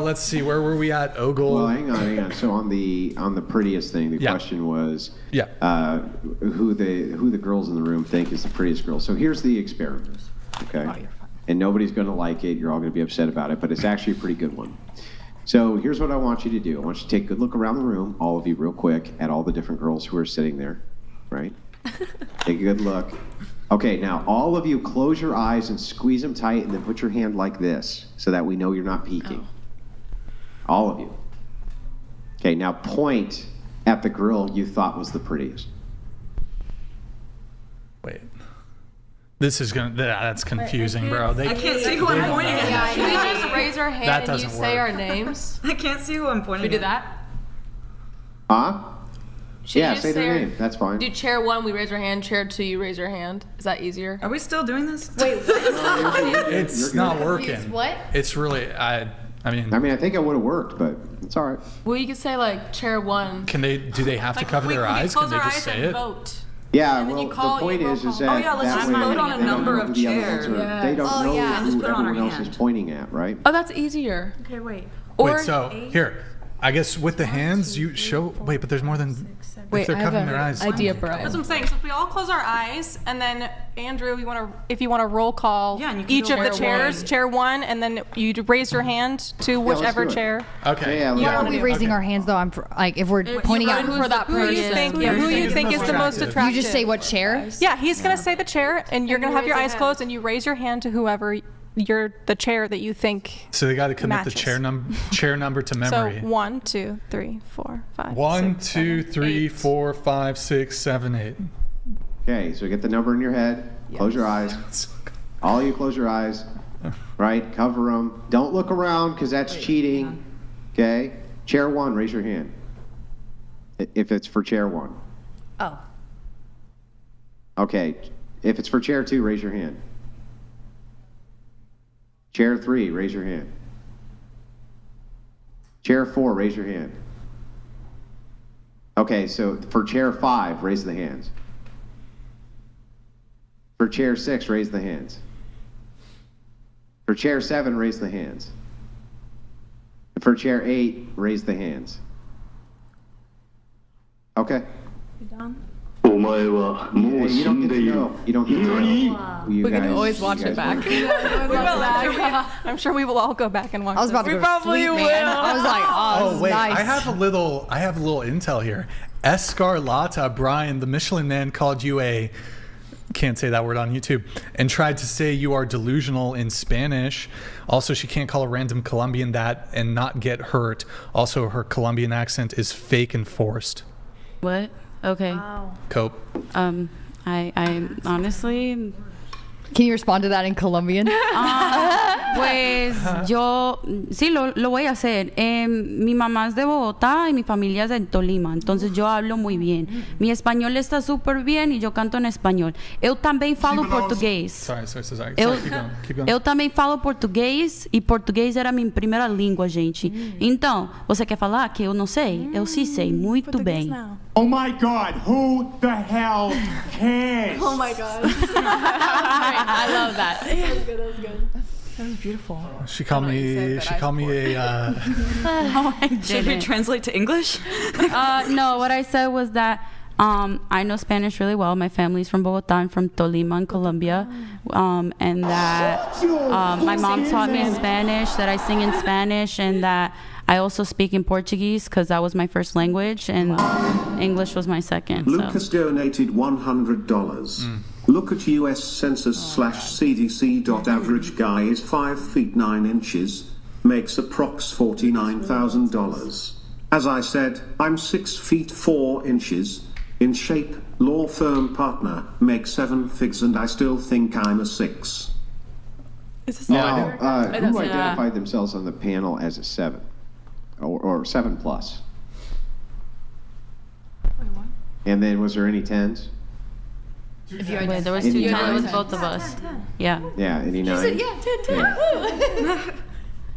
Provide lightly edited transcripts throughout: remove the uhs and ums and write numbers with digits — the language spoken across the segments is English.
Let's see. Where were we at? Ogle. Well, hang on. So on the prettiest thing, the question was who the girls in the room think is the prettiest girl. So here's the experiment. Okay. Oh, you're fine. And nobody's going to like it. You're all going to be upset about it, but it's actually a pretty good one. So here's what I want you to do. I want you to take a good look around the room, all of you real quick, at all the different girls who are sitting there, right? Take a good look. Okay, now all of you close your eyes and squeeze them tight and then put your hand like this so that we know you're not peeking. Oh. All of you. Okay, now point at the girl you thought was the prettiest. Wait. This is that's confusing, bro. I can't see who I'm pointing at. Should we just raise our hand and you say our names? I can't see who I'm pointing at. Should we do that? Huh? Should say their name. That's fine. Do chair 1, we raise our hand. Chair 2, you raise your hand. Is that easier? Are we still doing this? Wait, it's not working. What? It's really, I mean, I think it would have worked, but it's all right. Well, you could say like chair 1. Do they have to cover their eyes? Can they just say it? Vote. Yeah, well, the point is that let's just vote on a number of chairs. They don't know who everyone else is pointing at, right? Oh, that's easier. Okay, wait. Wait, so here, I guess with the hands you show. Wait, but there's more than. Wait, if they're covering their eyes. Idea, Brian. That's what I'm saying. So if we all close our eyes, and then Andrew, if you want to roll call each of the chairs, chair 1, and then you raise your hand to whichever chair. Okay. Why are we raising our hands though? If we're pointing out for that person. Who you think is the most attractive. You just say what chair? Yeah, he's gonna say the chair, and you're gonna have your eyes closed, and you raise your hand to whoever the chair that you think. So they got to commit the chair number to memory. So 1, 2, 3, 4, 5. 1, 6, 2, 7, 3, 8. 4, 5, 6, 7, 8. Okay, so get the number in your head. Close your eyes. All you close your eyes. Right? Cover them. Don't look around because that's cheating. Okay? Chair 1, raise your hand. If it's for chair 1. Oh. Okay. If it's for chair 2, raise your hand. Chair 3, raise your hand. Chair 4, raise your hand. Okay, so for chair 5, raise the hands. For chair 6, raise the hands. For chair 7, raise the hands. For chair 8, raise the hands. Okay. You done? You don't get to know. You don't get to know. We can always watch it back. I'm sure we will all go back and watch. I was about to go to sleep, man. I was like, Oh wait, nice. I have a little intel here. Escarlata, Brian, the Michelin Man, called you a, can't say that word on YouTube, and tried to say you are delusional in Spanish. Also, she can't call a random Colombian that and not get hurt. Also, her Colombian accent is fake and forced. What? Okay. Wow. Cope. I honestly. Can you respond to that in Colombian? Pues yo sí lo voy a hacer. Mi mamá es de Bogotá y mi familia es de Tolima, entonces yo hablo muy bien. Mi español está súper bien e eu canto em espanhol. Eu também falo português. Sorry. Keep going. Eu também falo português e português era minha primeira língua, gente. Então, você quer falar que eu não sei? Eu sim sei muito bem. Oh my God, who the hell cares? Oh my God. I love that. That was good. That was beautiful. She called me a. Should we translate to English? No, what I said was that I know Spanish really well. My family's from Bogotá. I'm from Tolima in Colombia. And that my mom taught me in Spanish, that I sing in Spanish, and that I also speak in Portuguese because that was my first language, and English was my second. Lucas donated $100. Look at US Census/CDC. Average guy is 5 feet 9 inches, makes approx $49,000. As I said, I'm 6 feet 4 inches, in shape, law firm partner, make 7 figs, and I still think I'm a 6. Is this who identified themselves on the panel as a 7 or 7 plus? Wait, what? And then was there any 10s? Wait, there was 2 10s. It was both of us. Yeah. Yeah, any 9? She said, 10. Yeah.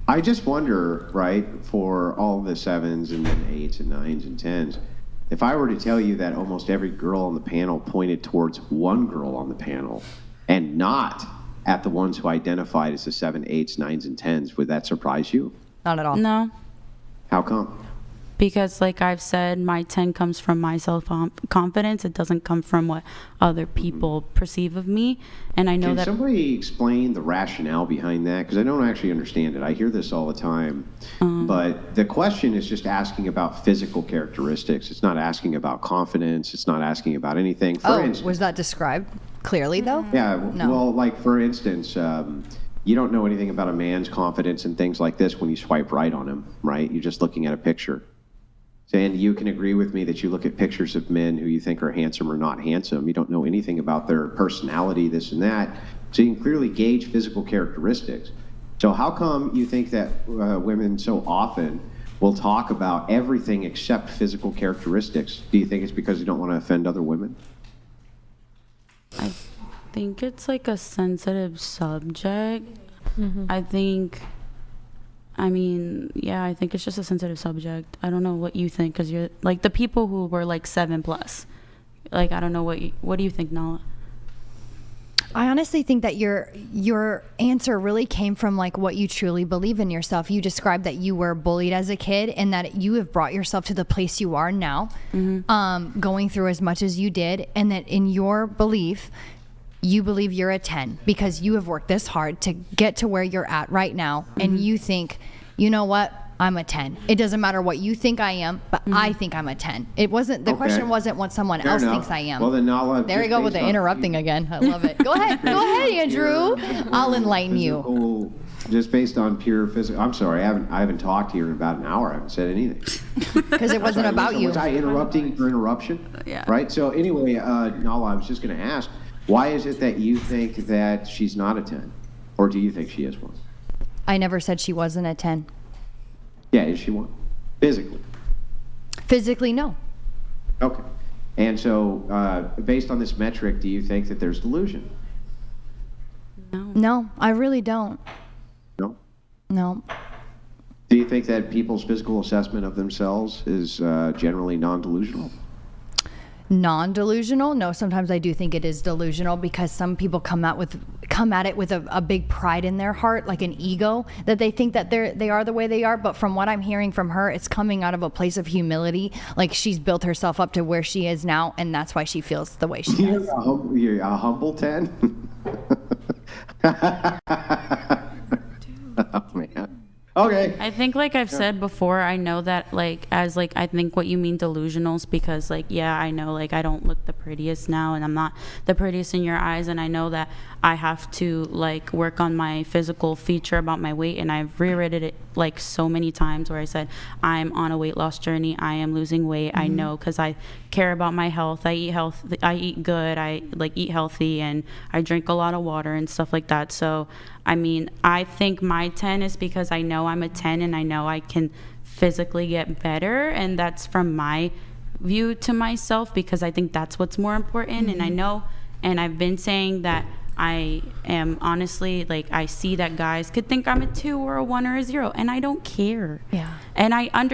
I just wonder, right, for all the 7s and then 8s and 9s and 10s, if I were to tell you that almost every girl on the panel pointed towards one girl on the panel and not at the ones who identified as the 7, 8s, 9s, and 10s, would that surprise you? Not at all. No. How come? Because like I've said, my 10 comes from my self-confidence. It doesn't come from what other people perceive of me. And I know Can that... somebody explain the rationale behind that? Because I don't actually understand it. I hear this all the time. But the question is just asking about physical characteristics. It's not asking about confidence. It's not asking about anything. For instance, was that described clearly, though? Yeah, No. well, like for instance, you don't know anything about a man's confidence and things like this when you swipe right on him, right? You're just looking at a picture. And you can agree with me that you look at pictures of men who you think are handsome or not handsome. You don't know anything about their personality, this and that. So you can clearly gauge physical characteristics. So how come you think that women so often will talk about everything except physical characteristics? Do you think it's because you don't want to offend other women? I think it's like a sensitive subject. I think it's just a sensitive subject. I don't know what you think, because you're like the people who were like 7+. Like, I don't know what do you think, Nala? I honestly think that your answer really came from like what you truly believe in yourself. You described that you were bullied as a kid and that you have brought yourself to the place you are now, going through as much as you did, and that in your belief, you believe you're a 10 because you have worked this hard to get to where you're at right now, and you think, you know what? I'm a 10. It doesn't matter what you think I am, but I think I'm a 10. It wasn't, the question wasn't what someone else thinks I am. Well, then Nala, there you go with the interrupting again. I love it. Go ahead. Go ahead, Andrew. I'll enlighten you. Just based on pure physical. I'm sorry, I haven't talked here in about an hour. I haven't said anything. Because it wasn't about you. Was I interrupting your interruption? Yeah. Right? So anyway, Nala, I was just going to ask, why is it that you think that she's not a 10? Or do you think she is one? I never said she wasn't a 10. Yeah, is she one? Physically? Physically, no. Okay. And so, based on this metric, do you think that there's delusion? No, I really don't. No? No. Do you think that people's physical assessment of themselves is generally non-delusional? Non-delusional? No, sometimes I do think it is delusional, because some people come at it with a big pride in their heart, like an ego, that they think that they are the way they are. But from what I'm hearing from her, it's coming out of a place of humility. Like, she's built herself up to where she is now, and that's why she feels the way she does. You're a humble 10? Oh, man. Okay. I think, like I've said before, I know that, like, as, like, I think what you mean delusionals, because, like, yeah, I know, like, I don't look the prettiest now, and I'm not the prettiest in your eyes, and I know that I have to, like, work on my physical feature about my weight, and I've reread it, like, so many times where I said, I'm on a weight loss journey, I am losing weight, I know, because I care about my health, I eat good, I, like, eat healthy, and I drink a lot of water and stuff like that. So, I mean, I think my 10 is because I know I'm a 10 and I know I can physically get better, and that's from my view to myself, because I think that's what's more important. And I know, and I've been saying that I am honestly, like, I see that guys could think I'm a 2 or a 1 or a 0, and I don't care. Yeah. And I understand